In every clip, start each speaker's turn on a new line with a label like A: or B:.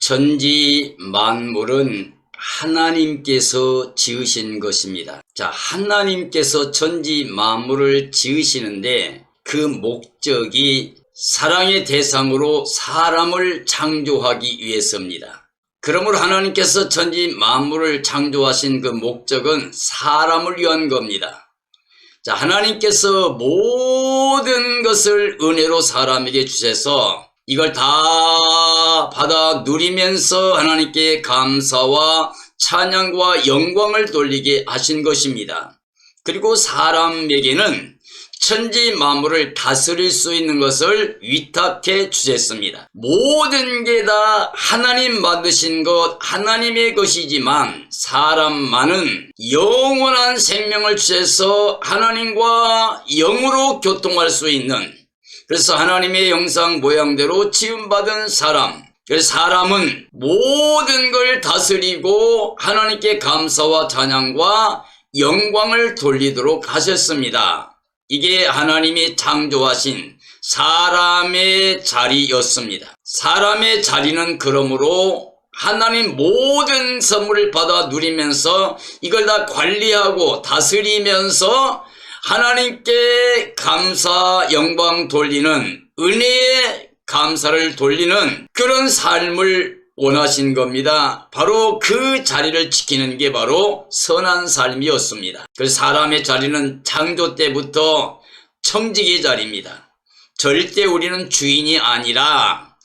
A: 천지 만물은 하나님께서 지으신 것입니다. 자, 하나님께서 천지 만물을 지으시는데 그 목적이 사랑의 대상으로 사람을 창조하기 위해서입니다. 그러므로 하나님께서 천지 만물을 창조하신 그 목적은 사람을 위한 겁니다. 자, 하나님께서 모든 것을 은혜로 사람에게 주셔서 이걸 다 받아 누리면서 하나님께 감사와 찬양과 영광을 돌리게 하신 것입니다. 그리고 사람에게는 천지 만물을 다스릴 수 있는 것을 위탁해 주셨습니다. 모든 게 다 하나님 만드신 것, 하나님의 것이지만 사람만은 영원한 생명을 주셔서 하나님과 영으로 교통할 수 있는, 그래서 하나님의 형상 모양대로 지음받은 사람, 그래서 사람은 모든 걸 다스리고 하나님께 감사와 찬양과 영광을 돌리도록 하셨습니다. 이게 하나님이 창조하신 사람의 자리였습니다. 사람의 자리는 그러므로 하나님 모든 선물을 받아 누리면서 이걸 다 관리하고 다스리면서 하나님께 감사 영광 돌리는, 은혜의 감사를 돌리는 그런 삶을 원하신 겁니다. 바로 그 자리를 지키는 게 바로 선한 삶이었습니다. 그래서 사람의 자리는 창조 때부터 청지기의 자리입니다. 절대 우리는 주인이 아니라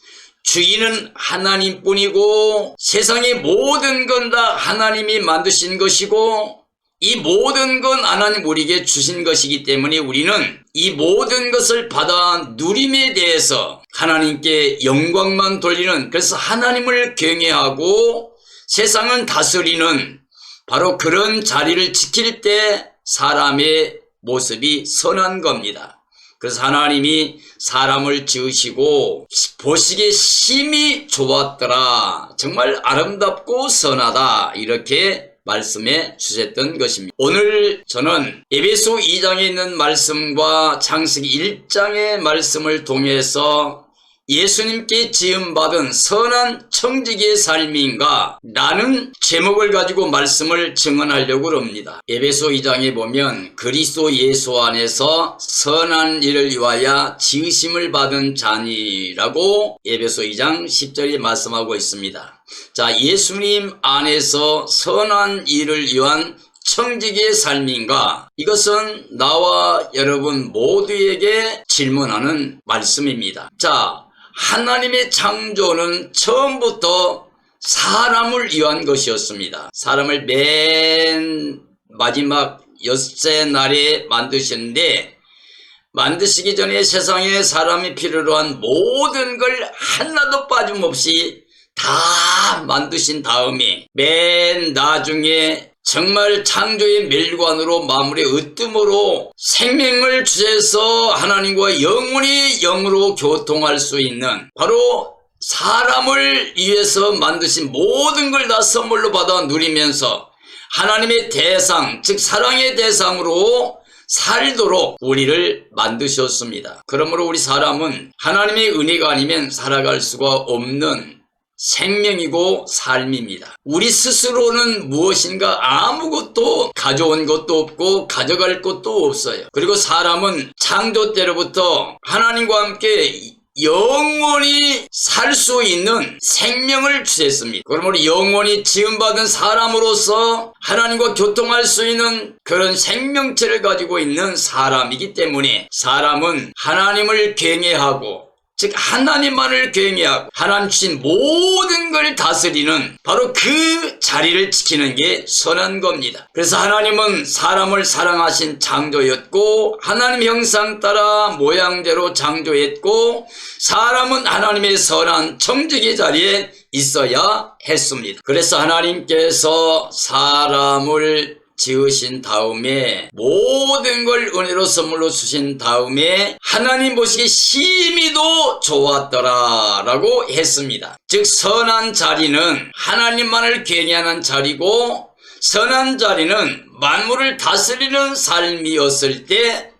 A: 주인은 하나님뿐이고 세상의 모든 건 다 하나님이 만드신 것이고 이 모든 건 하나님 우리에게 주신 것이기 때문에 우리는 이 모든 것을 받아 누림에 대해서 하나님께 영광만 돌리는, 그래서 하나님을 경외하고 세상은 다스리는 바로 그런 자리를 지킬 때 사람의 모습이 선한 겁니다. 그래서 하나님이 사람을 지으시고 보시기에 심히 좋았더라, 정말 아름답고 선하다, 이렇게 말씀해 주셨던 것입니다. 오늘 저는 에베소 2장에 있는 말씀과 창세기 1장의 말씀을 통해서 예수님께 지음받은 선한 청지기의 삶인가 라는 제목을 가지고 말씀을 증언하려고 합니다. 에베소 2장에 보면 그리스도 예수 안에서 선한 일을 위하여 지으심을 받은 자니라고 에베소 2장 10절에 말씀하고 있습니다. 자, 예수님 안에서 선한 일을 위한 청지기의 삶인가? 이것은 나와 여러분 모두에게 질문하는 말씀입니다. 자, 하나님의 창조는 처음부터 사람을 위한 것이었습니다. 사람을 맨 마지막 엿새 날에 만드셨는데, 만드시기 전에 세상에 사람이 필요로 한 모든 걸 하나도 빠짐없이 다 만드신 다음에 맨 나중에 정말 창조의 멸관으로 마무리 으뜸으로 생명을 주셔서 하나님과 영원히 영으로 교통할 수 있는, 바로 사람을 위해서 만드신 모든 걸 다 선물로 받아 누리면서 하나님의 대상, 즉 사랑의 대상으로 살도록 우리를 만드셨습니다. 그러므로 우리 사람은 하나님의 은혜가 아니면 살아갈 수가 없는 생명이고 삶입니다. 우리 스스로는 무엇인가 아무것도 가져온 것도 없고 가져갈 것도 없어요. 그리고 사람은 창조 때로부터 하나님과 함께 영원히 살 수 있는 생명을 주셨습니다. 그러므로 영원히 지음받은 사람으로서 하나님과 교통할 수 있는 그런 생명체를 가지고 있는 사람이기 때문에 사람은 하나님을 경외하고, 즉 하나님만을 경외하고 하나님 주신 모든 걸 다스리는 바로 그 자리를 지키는 게 선한 겁니다. 그래서 하나님은 사람을 사랑하신 창조였고 하나님 형상 따라 모양대로 창조했고 사람은 하나님의 선한 청지기 자리에 있어야 했습니다. 그래서 하나님께서 사람을 지으신 다음에 모든 걸 은혜로 선물로 주신 다음에 하나님 보시기에 심히도 좋았더라 라고 했습니다. 즉 선한 자리는 하나님만을 경외하는 자리고 선한 자리는 만물을 다스리는 삶이었을 때,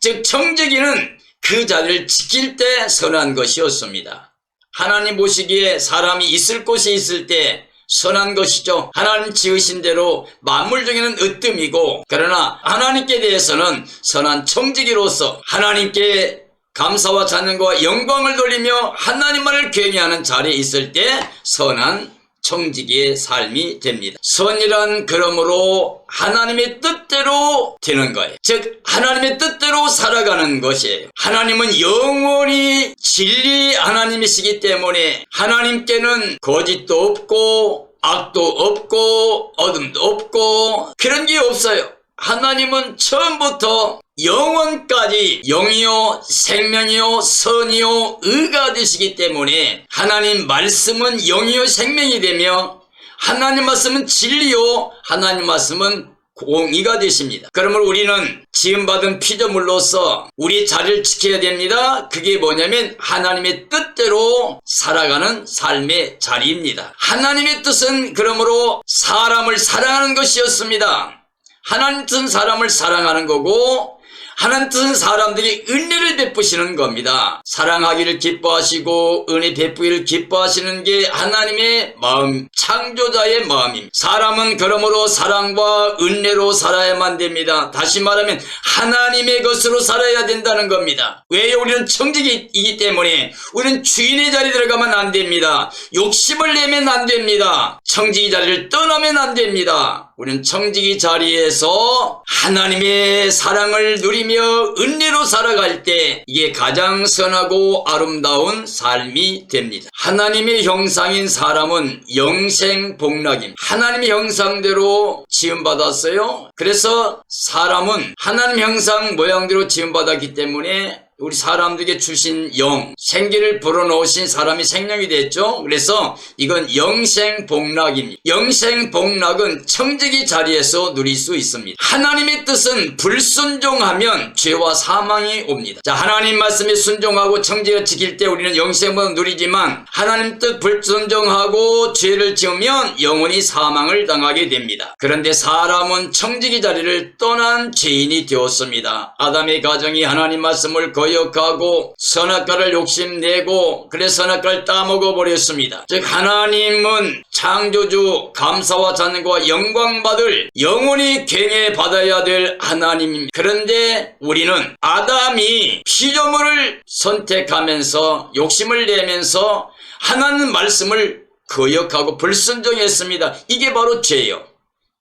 A: 즉 청지기는 그 자리를 지킬 때 선한 것이었습니다. 하나님 보시기에 사람이 있을 곳에 있을 때 선한 것이죠. 하나님 지으신 대로 만물 중에는 으뜸이고, 그러나 하나님께 대해서는 선한 청지기로서 하나님께 감사와 찬양과 영광을 돌리며 하나님만을 경외하는 자리에 있을 때 선한 청지기의 삶이 됩니다. 선이란 그러므로 하나님의 뜻대로 되는 거예요. 즉 하나님의 뜻대로 살아가는 것이에요. 하나님은 영원히 진리 하나님이시기 때문에 하나님께는 거짓도 없고 악도 없고 어둠도 없고 그런 게 없어요. 하나님은 처음부터 영원까지 영이요 생명이요 선이요 의가 되시기 때문에 하나님 말씀은 영이요 생명이 되며 하나님 말씀은 진리요 하나님 말씀은 공의가 되십니다. 그러므로 우리는 지음받은 피조물로서 우리 자리를 지켜야 됩니다. 그게 뭐냐면 하나님의 뜻대로 살아가는 삶의 자리입니다. 하나님의 뜻은 그러므로 사람을 사랑하는 것이었습니다. 하나님 뜻은 사람을 사랑하는 거고 하나님 뜻은 사람들이 은혜를 베푸시는 겁니다. 사랑하기를 기뻐하시고 은혜 베푸기를 기뻐하시는 게 하나님의 마음, 창조자의 마음입니다. 사람은 그러므로 사랑과 은혜로 살아야만 됩니다. 다시 말하면 하나님의 것으로 살아야 된다는 겁니다. 왜요? 우리는 청지기이기 때문에 우리는 주인의 자리에 들어가면 안 됩니다. 욕심을 내면 안 됩니다. 청지기 자리를 떠나면 안 됩니다. 우리는 청지기 자리에서 하나님의 사랑을 누리며 은혜로 살아갈 때 이게 가장 선하고 아름다운 삶이 됩니다. 하나님의 형상인 사람은 영생복락입니다. 하나님의 형상대로 지음받았어요. 그래서 사람은 하나님 형상 모양대로 지음받았기 때문에 우리 사람들에게 주신 영, 생기를 불어넣으신 사람이 생명이 됐죠. 그래서 이건 영생복락입니다. 영생복락은 청지기 자리에서 누릴 수 있습니다. 하나님의 뜻은 불순종하면 죄와 사망이 옵니다. 자, 하나님 말씀에 순종하고 청지기를 지킬 때 우리는 영생복락을 누리지만 하나님 뜻 불순종하고 죄를 지으면 영원히 사망을 당하게 됩니다. 그런데 사람은 청지기 자리를 떠난 죄인이 되었습니다. 아담의 가정이 하나님 말씀을 거역하고 선악과를 욕심내고 그래서 선악과를 따먹어버렸습니다. 즉 하나님은 창조주 감사와 찬양과 영광받을 영원히 경외받아야 될 하나님입니다. 그런데 우리는 아담이 피조물을 선택하면서 욕심을 내면서 하나님 말씀을 거역하고 불순종했습니다. 이게 바로 죄예요.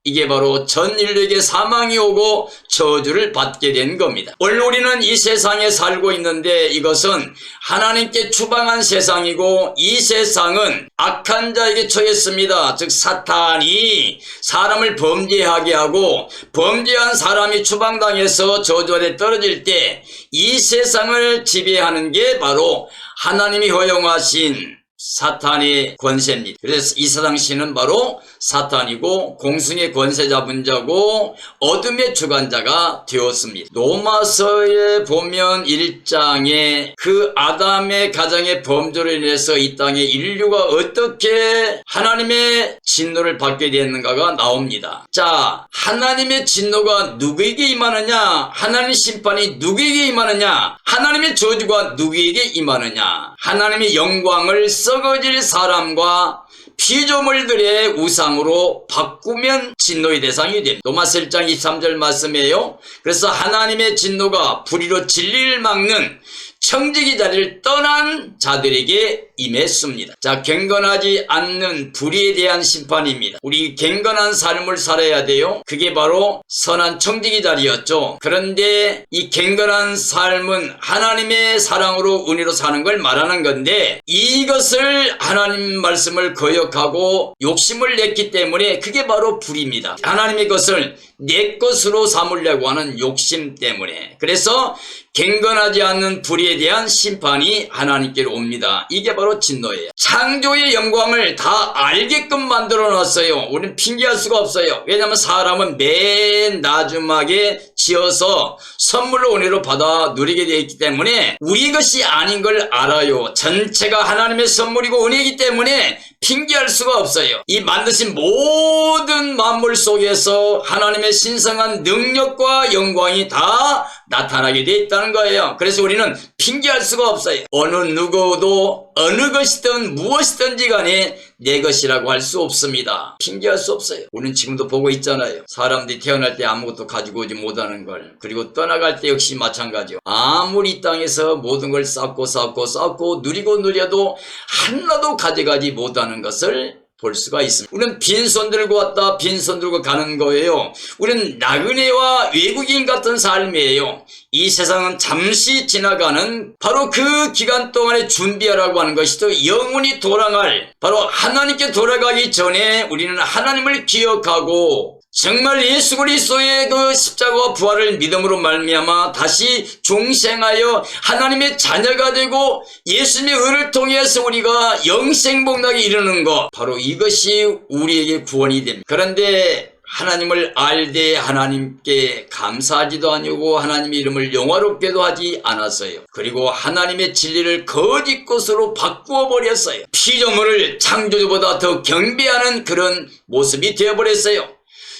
A: 이게 바로 전 인류에게 사망이 오고 저주를 받게 된 겁니다. 오늘 우리는 이 세상에 살고 있는데 이것은 하나님께 추방한 세상이고 이 세상은 악한 자에게 처했습니다. 즉 사탄이 사람을 범죄하게 하고 범죄한 사람이 추방당해서 저주 아래 떨어질 때 이 세상을 지배하는 게 바로 하나님이 허용하신 사탄의 권세입니다. 그래서 이 세상 신은 바로 사탄이고 공승의 권세 잡은 자고 어둠의 주관자가 되었습니다. 로마서에 보면 1장에 그 아담의 가정의 범죄로 인해서 이 땅에 인류가 어떻게 하나님의 진노를 받게 되었는가가 나옵니다. 자, 하나님의 진노가 누구에게 임하느냐? 하나님의 심판이 누구에게 임하느냐? 하나님의 저주가 누구에게 임하느냐? 하나님의 영광을 썩어질 사람과 피조물들의 우상으로 바꾸면 진노의 대상이 됩니다. 로마서 1장 23절 말씀이에요. 그래서 하나님의 진노가 불의로 진리를 막는 청지기 자리를 떠난 자들에게 임했습니다. 자, 경건하지 않는 불의에 대한 심판입니다. 우리 경건한 삶을 살아야 돼요. 그게 바로 선한 청지기 자리였죠. 그런데 이 경건한 삶은 하나님의 사랑으로 은혜로 사는 걸 말하는 건데 이것을 하나님 말씀을 거역하고 욕심을 냈기 때문에 그게 바로 불의입니다. 하나님의 것을 내 것으로 삼으려고 하는 욕심 때문에. 그래서 경건하지 않는 불의에 대한 심판이 하나님께로 옵니다. 이게 바로 진노예요. 창조의 영광을 다 알게끔 만들어 놨어요. 우리는 핑계할 수가 없어요. 왜냐하면 사람은 맨 나중하게 지어서 선물로 은혜로 받아 누리게 되어 있기 때문에 우리 것이 아닌 걸 알아요. 전체가 하나님의 선물이고 은혜이기 때문에 핑계 핑계할 수가 없어요. 이 만드신 모든 만물 속에서 하나님의 신성한 능력과 영광이 다 나타나게 되어 있다는 거예요. 그래서 우리는 핑계할 수가 없어요. 어느 누구도 어느 것이든 무엇이든지 간에 내 것이라고 할 수 없습니다. 핑계할 수 없어요. 우리는 지금도 보고 있잖아요. 사람들이 태어날 때 아무것도 가지고 오지 못하는 걸, 그리고 떠나갈 때 역시 마찬가지요. 아무리 이 땅에서 모든 걸 쌓고 누리고 누려도 하나도 가져가지 못하는 것을 볼 수가 있습니다. 우리는 빈손 들고 왔다 빈손 들고 가는 거예요. 우리는 나그네와 외국인 같은 삶이에요. 이 세상은 잠시 지나가는 바로 그 기간 동안에 준비하라고 하는 것이죠. 영원히 돌아갈, 바로 하나님께 돌아가기 전에 우리는 하나님을 기억하고 정말 예수 그리스도의 그 십자가와 부활을 믿음으로 말미암아 다시 중생하여 하나님의 자녀가 되고 예수님의 은을 통해서 우리가 영생복락에 이르는 것, 바로 이것이 우리에게 구원이 됩니다. 그런데 하나님을 알되 하나님께 감사하지도 아니고 하나님의 이름을 영화롭게도 하지 않았어요. 그리고 하나님의 진리를 거짓 것으로 바꾸어 버렸어요. 피조물을 창조주보다 더 경배하는 그런 모습이 되어버렸어요.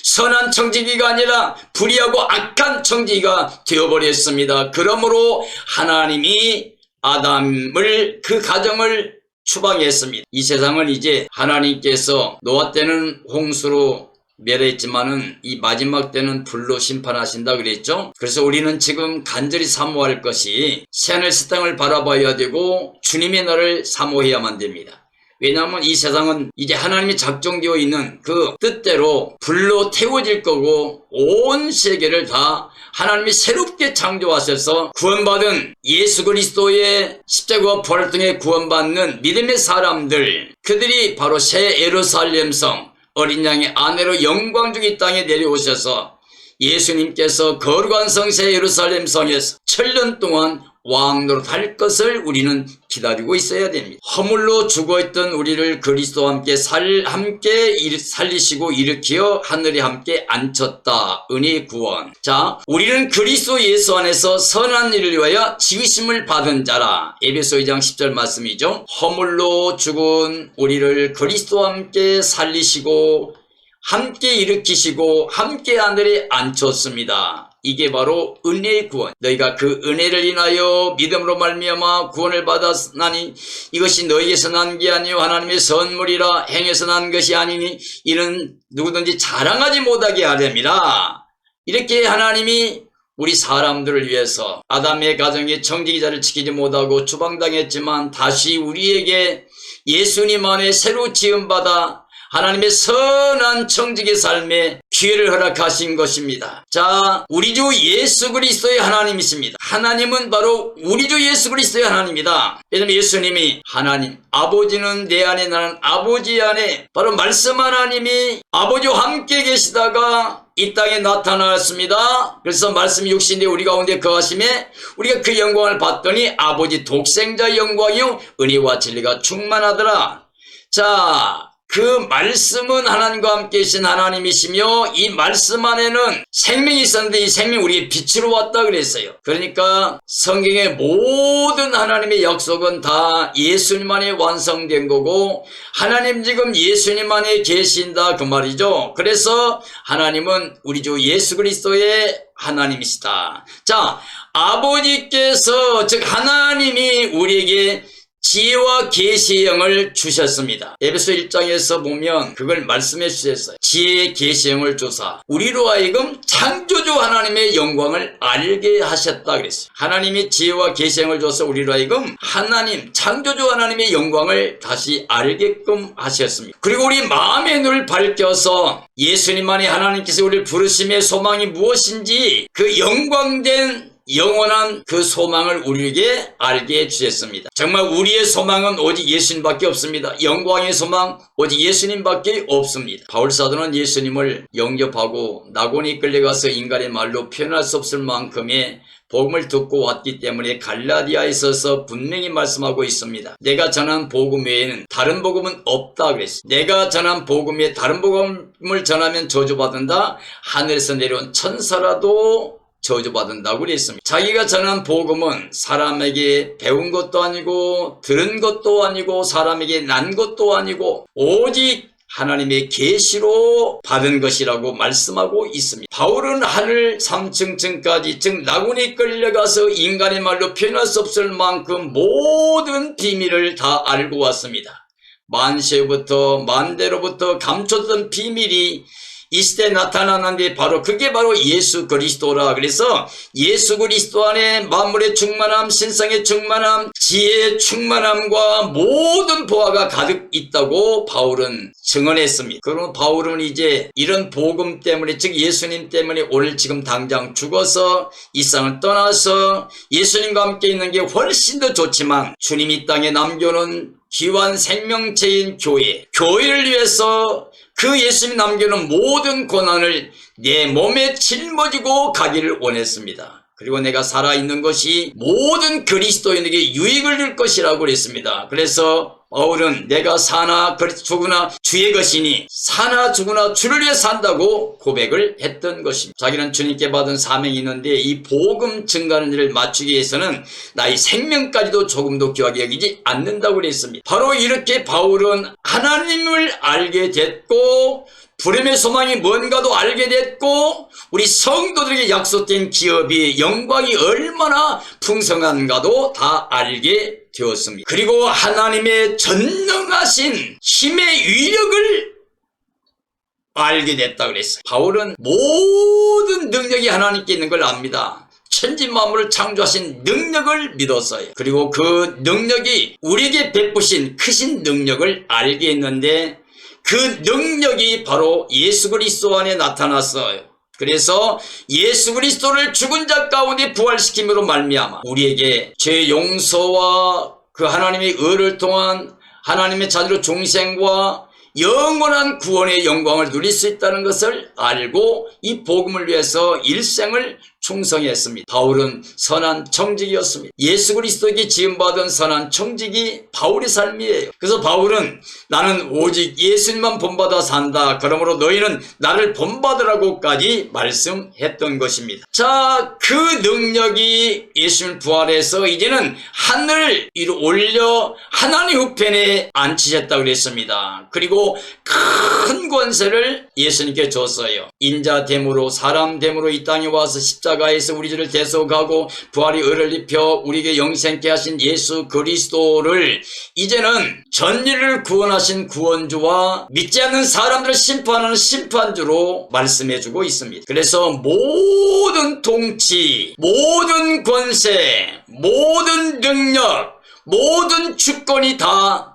A: 선한 청지기가 아니라 불의하고 악한 청지기가 되어버렸습니다. 그러므로 하나님이 아담을, 그 가정을 추방했습니다. 이 세상은 이제 하나님께서 노아 때는 홍수로 멸했지만은 이 마지막 때는 불로 심판하신다 그랬죠. 그래서 우리는 지금 간절히 사모할 것이 새하늘 새 땅을 바라봐야 되고 주님의 날을 사모해야만 됩니다. 왜냐하면 이 세상은 이제 하나님이 작정되어 있는 그 뜻대로 불로 태워질 거고 온 세계를 다 하나님이 새롭게 창조하셔서 구원받은 예수 그리스도의 십자가와 부활을 통해 구원받는 믿음의 사람들, 그들이 바로 새 예루살렘성 어린 양의 아내로 영광 중 이 땅에 내려오셔서 예수님께서 거룩한 성 새 예루살렘 성에서 1000년 동안 왕노릇 할 것을 우리는 기다리고 있어야 됩니다. 허물로 죽어있던 우리를 그리스도와 함께 살리시고 일으키어 하늘에 함께 앉혔다. 은혜의 구원. 자, 우리는 그리스도 예수 안에서 선한 일을 위하여 지으심을 받은 자라. 에베소 2장 10절 말씀이죠. 허물로 죽은 우리를 그리스도와 함께 살리시고 함께 일으키시고 함께 하늘에 앉혔습니다. 이게 바로 은혜의 구원. 너희가 그 은혜를 인하여 믿음으로 말미암아 구원을 받았나니 이것이 너희에서 난 게 아니요 하나님의 선물이라. 행해서 난 것이 아니니 이는 누구든지 자랑하지 못하게 하렵니다. 이렇게 하나님이 우리 사람들을 위해서 아담의 가정의 청지기자를 지키지 못하고 추방당했지만 다시 우리에게 예수님 안에 새로 지음받아 하나님의 선한 청지기 삶에 기회를 허락하신 것입니다. 자, 우리 주 예수 그리스도의 하나님이십니다. 하나님은 바로 우리 주 예수 그리스도의 하나님이다. 왜냐하면 예수님이 하나님, 아버지는 내 안에 나는 아버지 안에, 바로 말씀 하나님이 아버지와 함께 계시다가 이 땅에 나타나셨습니다. 그래서 말씀이 육신이 우리 가운데 거하심에 우리가 그 영광을 봤더니 아버지 독생자 영광이요 은혜와 진리가 충만하더라. 자, 그 말씀은 하나님과 함께 계신 하나님이시며 이 말씀 안에는 생명이 있었는데 이 생명이 우리의 빛으로 왔다 그랬어요. 그러니까 성경의 모든 하나님의 약속은 다 예수님 안에 완성된 거고 하나님 지금 예수님 안에 계신다 그 말이죠. 그래서 하나님은 우리 주 예수 그리스도의 하나님이시다. 자, 아버지께서 즉 하나님이 우리에게 지혜와 계시의 영을 주셨습니다. 에베소 1장에서 보면 그걸 말씀해 주셨어요. 지혜의 계시의 영을 주사 우리로 하여금 창조주 하나님의 영광을 알게 하셨다 그랬어요. 하나님이 지혜와 계시의 영을 줘서 우리로 하여금 하나님, 창조주 하나님의 영광을 다시 알게끔 하셨습니다. 그리고 우리 마음의 눈을 밝혀서 예수님만이 하나님께서 우리를 부르심의 소망이 무엇인지 그 영광된 영원한 그 소망을 우리에게 알게 해주셨습니다. 정말 우리의 소망은 오직 예수님밖에 없습니다. 영광의 소망 오직 예수님밖에 없습니다. 바울사도는 예수님을 영접하고 낙원에 끌려가서 인간의 말로 표현할 수 없을 만큼의 복음을 듣고 왔기 때문에 갈라디아에 있어서 분명히 말씀하고 있습니다. 내가 전한 복음 외에는 다른 복음은 없다 그랬어요. 내가 전한 복음 외에 다른 복음을 전하면 저주받는다. 하늘에서 내려온 천사라도 저주받는다고 그랬습니다. 자기가 전한 복음은 사람에게 배운 것도 아니고 들은 것도 아니고 사람에게 난 것도 아니고 오직 하나님의 계시로 받은 것이라고 말씀하고 있습니다. 바울은 하늘 3층까지 즉 나군에 끌려가서 인간의 말로 표현할 수 없을 만큼 모든 비밀을 다 알고 왔습니다. 만세부터 만대로부터 감췄던 비밀이 이 시대에 나타나는데 그게 바로 예수 그리스도라. 그래서 예수 그리스도 안에 만물의 충만함, 신성의 충만함, 지혜의 충만함과 모든 보화가 가득 있다고 바울은 증언했습니다. 그러면 바울은 이제 이런 복음 때문에 즉 예수님 때문에 오늘 지금 당장 죽어서 이 땅을 떠나서 예수님과 함께 있는 게 훨씬 더 좋지만 주님이 땅에 남겨놓은 귀한 생명체인 교회를 위해서 그 예수님이 남겨놓은 모든 고난을 내 몸에 짊어지고 가기를 원했습니다. 그리고 내가 살아있는 것이 모든 그리스도인에게 유익을 줄 것이라고 그랬습니다. 그래서 바울은 내가 사나 죽으나 주의 것이니 사나 죽으나 주를 위해 산다고 고백을 했던 것입니다. 자기는 주님께 받은 사명이 있는데 이 복음 증가하는 일을 맞추기 위해서는 나의 생명까지도 조금도 귀하게 여기지 않는다고 그랬습니다. 바로 이렇게 바울은 하나님을 알게 됐고 부름의 소망이 뭔가도 알게 됐고 우리 성도들에게 약속된 기업이 영광이 얼마나 풍성한가도 다 알게 되었습니다. 그리고 하나님의 전능하신 힘의 위력을 알게 됐다 그랬어요. 바울은 모든 능력이 하나님께 있는 걸 압니다. 천지 만물을 창조하신 능력을 믿었어요. 그리고 그 능력이 우리에게 베푸신 크신 능력을 알게 했는데 그 능력이 바로 예수 그리스도 안에 나타났어요. 그래서 예수 그리스도를 죽은 자 가운데 부활시킴으로 말미암아 우리에게 죄 용서와 그 하나님의 의를 통한 하나님의 자녀로 중생과 영원한 구원의 영광을 누릴 수 있다는 것을 알고 이 복음을 위해서 일생을 충성했습니다. 바울은 선한 청직이었습니다. 예수 그리스도에게 지음받은 선한 청직이 바울의 삶이에요. 그래서 바울은 나는 오직 예수님만 본받아 산다. 그러므로 너희는 나를 본받으라고까지 말씀했던 것입니다. 자, 그 능력이 예수님 부활해서 이제는 하늘 위로 올려 하나님 우편에 앉히셨다고 그랬습니다. 그리고 큰 권세를 예수님께 줬어요. 인자됨으로 사람됨으로 이 땅에 와서 십자가에서 우리 죄를 대속하고 부활의 의를 입혀 우리에게 영생케 하신 예수 그리스도를 이제는 전인을 구원하신 구원주와 믿지 않는 사람들을 심판하는 심판주로 말씀해주고 있습니다. 그래서 모든 통치, 모든 권세, 모든 능력, 모든 주권이 다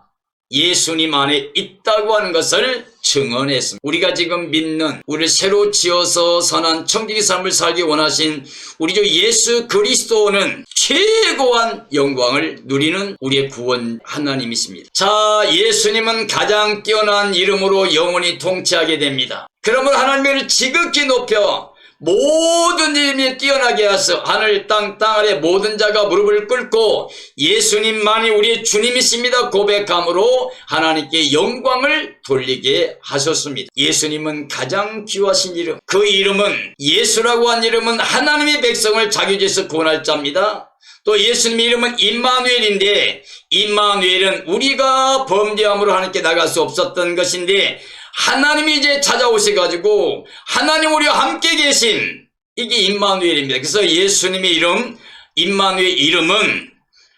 A: 예수님 안에 있다고 하는 것을 증언했습니다. 우리가 지금 믿는 우리를 새로 지어서 선한 청지기 삶을 살기 원하신 우리 주 예수 그리스도는 최고한 영광을 누리는 우리의 구원 하나님이십니다. 자, 예수님은 가장 뛰어난 이름으로 영원히 통치하게 됩니다. 그러므로 하나님을 지극히 높여 모든 이름이 뛰어나게 하셔 하늘 땅 아래 모든 자가 무릎을 꿇고 예수님만이 우리의 주님이십니다 고백함으로 하나님께 영광을 돌리게 하셨습니다. 예수님은 가장 귀하신 이름, 그 이름은 예수라고 한 이름은 하나님의 백성을 자기 죄에서 구원할 자입니다. 또 예수님의 이름은 임마누엘인데 임마누엘은 우리가 범죄함으로 하나님께 나갈 수 없었던 것인데 하나님이 이제 찾아오셔가지고 하나님 우리와 함께 계신 이게 임마누엘입니다. 그래서 예수님의 이름 임마누엘 이름은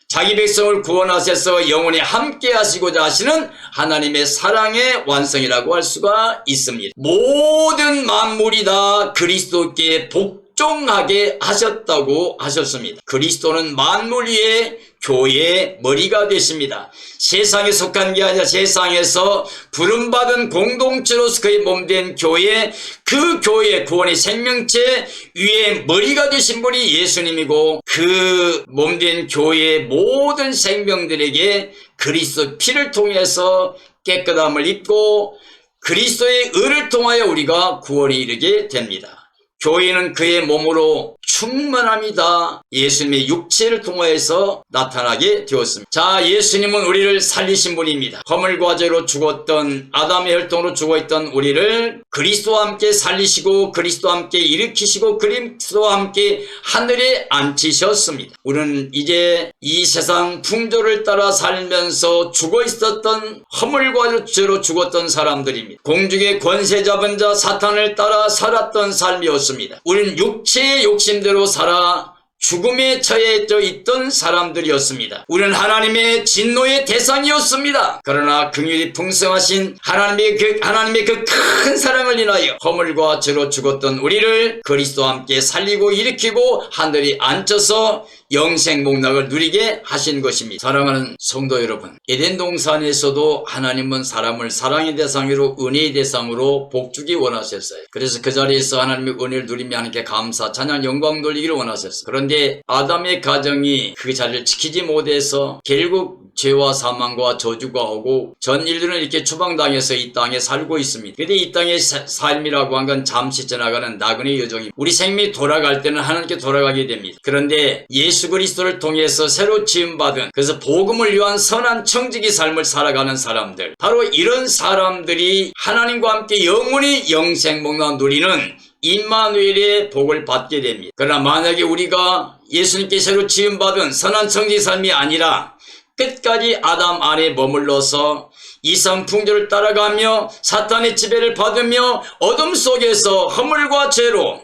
A: 자기 백성을 구원하셔서 영원히 함께 하시고자 하시는 하나님의 사랑의 완성이라고 할 수가 있습니다. 모든 만물이 다 그리스도께 복종하게 하셨다고 하셨습니다. 그리스도는 만물 위에 교회의 머리가 되십니다. 세상에 속한 게 아니라 세상에서 부름받은 공동체로서 그의 몸된 교회, 그 교회의 구원의 생명체 위에 머리가 되신 분이 예수님이고 그 몸된 교회의 모든 생명들에게 그리스도 피를 통해서 깨끗함을 입고 그리스도의 의를 통하여 우리가 구원에 이르게 됩니다. 교회는 그의 몸으로 충만함이다. 예수님의 육체를 통하여서 나타나게 되었습니다. 자, 예수님은 우리를 살리신 분입니다. 허물과 죄로 죽었던 아담의 혈통으로 죽어있던 우리를 그리스도와 함께 살리시고 그리스도와 함께 일으키시고 그리스도와 함께 하늘에 앉히셨습니다. 우리는 이제 이 세상 풍조를 따라 살면서 죽어있었던 허물과 죄로 죽었던 사람들입니다. 공중의 권세 잡은 자 사탄을 따라 살았던 삶이었습니다. 우리는 육체의 욕심대로 살아 죽음에 처해져 있던 사람들이었습니다. 우리는 하나님의 진노의 대상이었습니다. 그러나 긍휼이 풍성하신 하나님의 그 큰 사랑을 인하여 허물과 죄로 죽었던 우리를 그리스도와 함께 살리고 일으키고 하늘에 앉혀서 영생 복락을 누리게 하신 것입니다. 사랑하는 성도 여러분, 에덴 동산에서도 하나님은 사람을 사랑의 대상으로 은혜의 대상으로 복주기 원하셨어요. 그래서 그 자리에서 하나님의 은혜를 누리며 하나님께 감사, 찬양, 영광 돌리기를 원하셨어요. 그런데 아담의 가정이 그 자리를 지키지 못해서 결국 죄와 사망과 저주가 오고 전 인류는 이렇게 추방당해서 이 땅에 살고 있습니다. 그런데 이 땅의 삶이라고 한 건 잠시 지나가는 나그네 여정입니다. 우리 생명이 돌아갈 때는 하나님께 돌아가게 됩니다. 그런데 예수 그리스도를 통해서 새로 지음받은, 그래서 복음을 위한 선한 청지기 삶을 살아가는 사람들, 바로 이런 사람들이 하나님과 함께 영원히 영생 복락 누리는 임마누엘의 복을 받게 됩니다. 그러나 만약에 우리가 예수님께 새로 지음받은 선한 청지기 삶이 아니라 끝까지 아담 안에 머물러서 이상 풍조를 따라가며 사탄의 지배를 받으며 어둠 속에서 허물과 죄로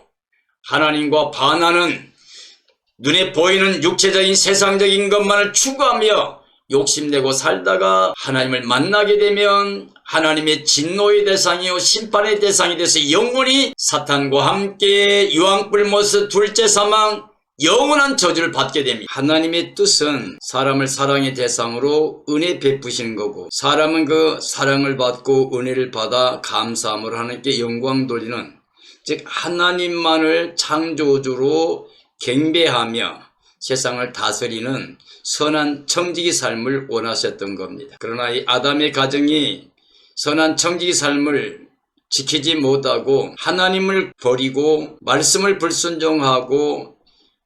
A: 하나님과 반하는, 눈에 보이는 육체적인 세상적인 것만을 추구하며 욕심내고 살다가 하나님을 만나게 되면 하나님의 진노의 대상이요 심판의 대상이 돼서 영원히 사탄과 함께 유황불못의 둘째 사망, 영원한 저주를 받게 됩니다. 하나님의 뜻은 사람을 사랑의 대상으로 은혜 베푸시는 거고, 사람은 그 사랑을 받고 은혜를 받아 감사함으로 하나님께 영광 돌리는, 즉 하나님만을 창조주로 경배하며 세상을 다스리는 선한 청지기 삶을 원하셨던 겁니다. 그러나 이 아담의 가정이 선한 청지기 삶을 지키지 못하고 하나님을 버리고 말씀을 불순종하고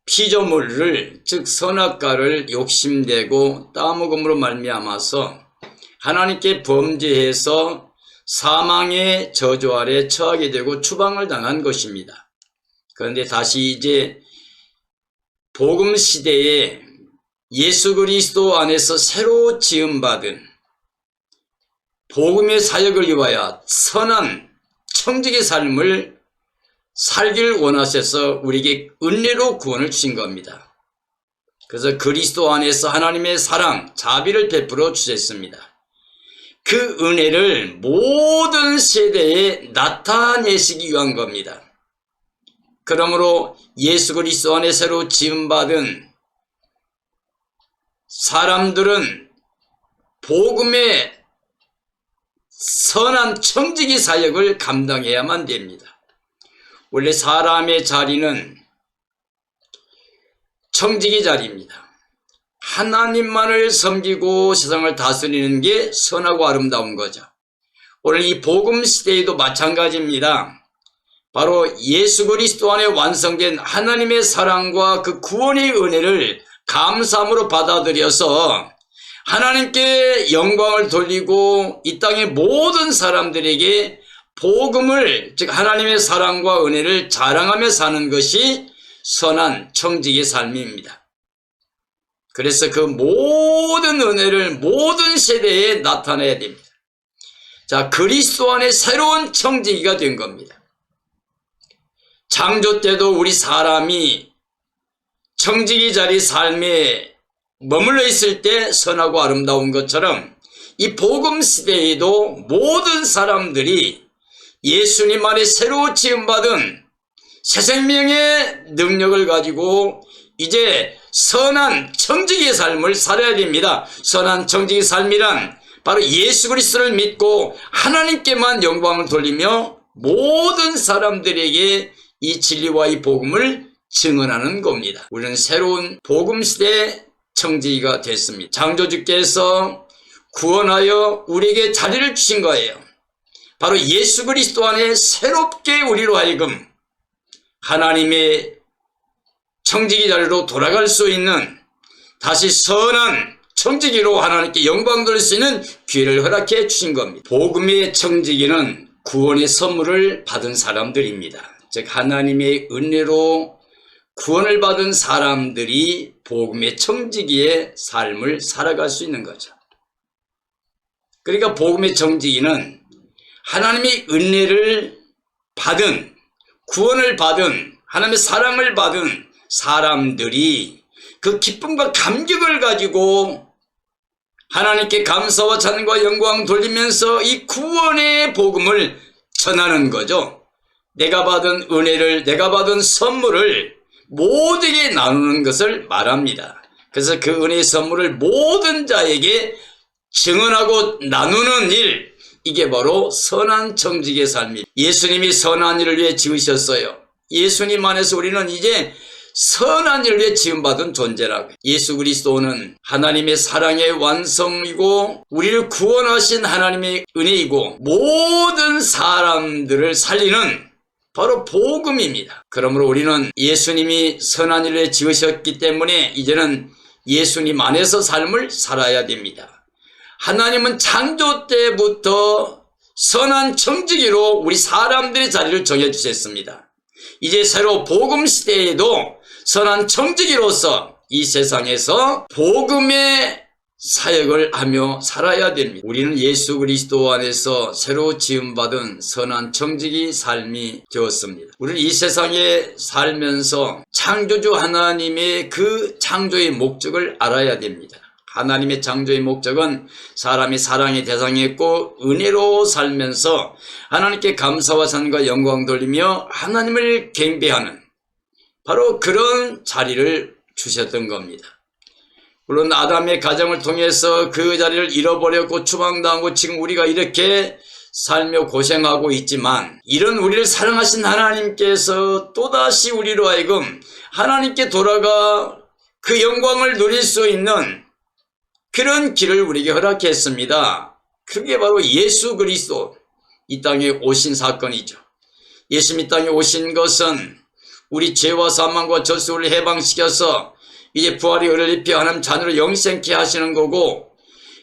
A: 피조물을, 즉 선악과를 욕심내고 따먹음으로 말미암아서 하나님께 범죄해서 사망의 저주 아래 처하게 되고 추방을 당한 것입니다. 그런데 다시 이제 복음 시대에 예수 그리스도 안에서 새로 지음받은 복음의 사역을 위하여 선한 청지기 삶을 살기를 원하셔서 우리에게 은혜로 구원을 주신 겁니다. 그래서 그리스도 안에서 하나님의 사랑, 자비를 베풀어 주셨습니다. 그 은혜를 모든 세대에 나타내시기 위한 겁니다. 그러므로 예수 그리스도 안에 새로 지음받은 사람들은 복음의 선한 청지기 사역을 감당해야만 됩니다. 원래 사람의 자리는 청지기 자리입니다. 하나님만을 섬기고 세상을 다스리는 게 선하고 아름다운 거죠. 오늘 이 복음 시대에도 마찬가지입니다. 바로 예수 그리스도 안에 완성된 하나님의 사랑과 그 구원의 은혜를 감사함으로 받아들여서 하나님께 영광을 돌리고 이 땅의 모든 사람들에게 복음을, 즉 하나님의 사랑과 은혜를 자랑하며 사는 것이 선한 청지기의 삶입니다. 그래서 그 모든 은혜를 모든 세대에 나타내야 됩니다. 자, 그리스도 안에 새로운 청지기가 된 겁니다. 창조 때도 우리 사람이 청지기 자리 삶에 머물러 있을 때 선하고 아름다운 것처럼 이 복음 시대에도 모든 사람들이 예수님 안에 새로 지음받은 새 생명의 능력을 가지고 이제 선한 청지기의 삶을 살아야 됩니다. 선한 청지기의 삶이란 바로 예수 그리스도를 믿고 하나님께만 영광을 돌리며 모든 사람들에게 이 진리와 이 복음을 증언하는 겁니다. 우리는 새로운 복음 시대의 청지기가 됐습니다. 창조주께서 구원하여 우리에게 자리를 주신 거예요. 바로 예수 그리스도 안에 새롭게 우리로 하여금 하나님의 청지기 자리로 돌아갈 수 있는, 다시 선한 청지기로 하나님께 영광 돌릴 수 있는 기회를 허락해 주신 겁니다. 복음의 청지기는 구원의 선물을 받은 사람들입니다. 즉 하나님의 은혜로 구원을 받은 사람들이 복음의 청지기의 삶을 살아갈 수 있는 거죠. 그러니까 복음의 청지기는 하나님의 은혜를 받은, 구원을 받은, 하나님의 사랑을 받은 사람들이 그 기쁨과 감격을 가지고 하나님께 감사와 찬양과 영광 돌리면서 이 구원의 복음을 전하는 거죠. 내가 받은 은혜를, 내가 받은 선물을 모두에게 나누는 것을 말합니다. 그래서 그 은혜의 선물을 모든 자에게 증언하고 나누는 일, 이게 바로 선한 청지기의 삶입니다. 예수님이 선한 일을 위해 지으셨어요. 예수님 안에서 우리는 이제 선한 일을 위해 지음받은 존재라고. 예수 그리스도는 하나님의 사랑의 완성이고 우리를 구원하신 하나님의 은혜이고 모든 사람들을 살리는 바로 복음입니다. 그러므로 우리는 예수님이 선한 일을 위해 지으셨기 때문에 이제는 예수님 안에서 삶을 살아야 됩니다. 하나님은 창조 때부터 선한 청지기로 우리 사람들의 자리를 정해주셨습니다. 이제 새로 복음 시대에도 선한 청지기로서 이 세상에서 복음의 사역을 하며 살아야 됩니다. 우리는 예수 그리스도 안에서 새로 지음받은 선한 청지기 삶이 되었습니다. 우리는 이 세상에 살면서 창조주 하나님의 그 창조의 목적을 알아야 됩니다. 하나님의 창조의 목적은 사람이 사랑의 대상이었고 은혜로 살면서 하나님께 감사와 찬양과 영광 돌리며 하나님을 경배하는 바로 그런 자리를 주셨던 겁니다. 물론 아담의 가정을 통해서 그 자리를 잃어버렸고 추방당하고 지금 우리가 이렇게 살며 고생하고 있지만, 이런 우리를 사랑하신 하나님께서 또다시 우리로 하여금 하나님께 돌아가 그 영광을 누릴 수 있는 그런 길을 우리에게 허락했습니다. 그게 바로 예수 그리스도 이 땅에 오신 사건이죠. 예수님 이 땅에 오신 것은 우리 죄와 사망과 저주를 해방시켜서 이제 부활의 은혜를 입혀 하나님 자녀로 영생케 하시는 거고,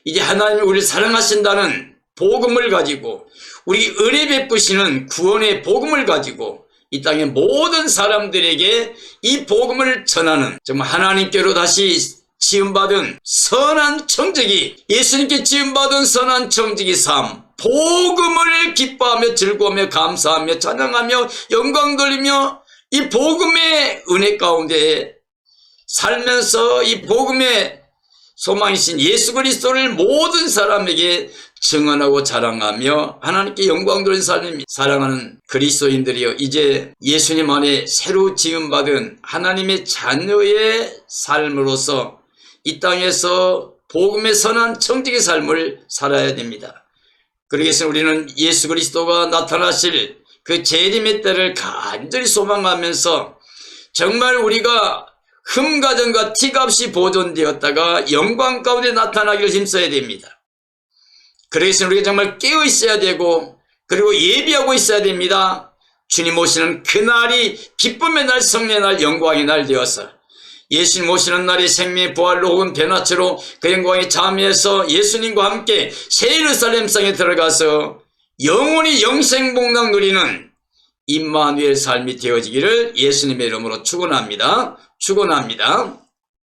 A: 이제 하나님이 우리를 사랑하신다는 복음을 가지고 우리 은혜 베푸시는 구원의 복음을 가지고 이 땅의 모든 사람들에게 이 복음을 전하는, 정말 하나님께로 다시 지음받은 선한 청지기, 예수님께 지음받은 선한 청지기 삶, 복음을 기뻐하며 즐거워하며 감사하며 찬양하며 영광 돌리며 이 복음의 은혜 가운데 살면서 이 복음의 소망이신 예수 그리스도를 모든 사람에게 증언하고 자랑하며 하나님께 영광 돌리는 삶입니다. 사랑하는 그리스도인들이여, 이제 예수님 안에 새로 지음받은 하나님의 자녀의 삶으로서 이 땅에서 복음의 선한 청지기 삶을 살아야 됩니다. 그러기 위해서 우리는 예수 그리스도가 나타나실 그 재림의 때를 간절히 소망하면서 정말 우리가 흠가전과 티값이 보존되었다가 영광 가운데 나타나기를 힘써야 됩니다. 그러기 위해서 우리가 정말 깨어 있어야 되고, 그리고 예비하고 있어야 됩니다. 주님 오시는 그날이 기쁨의 날, 성례의 날, 영광의 날 되어서 예수님 오시는 날이 생명의 부활로 혹은 대낮으로 그 영광에 참여해서 예수님과 함께 새 예루살렘 성에 들어가서 영원히 영생복락 누리는 임마누엘 삶이 되어지기를 예수님의 이름으로 축원합니다. 축원합니다.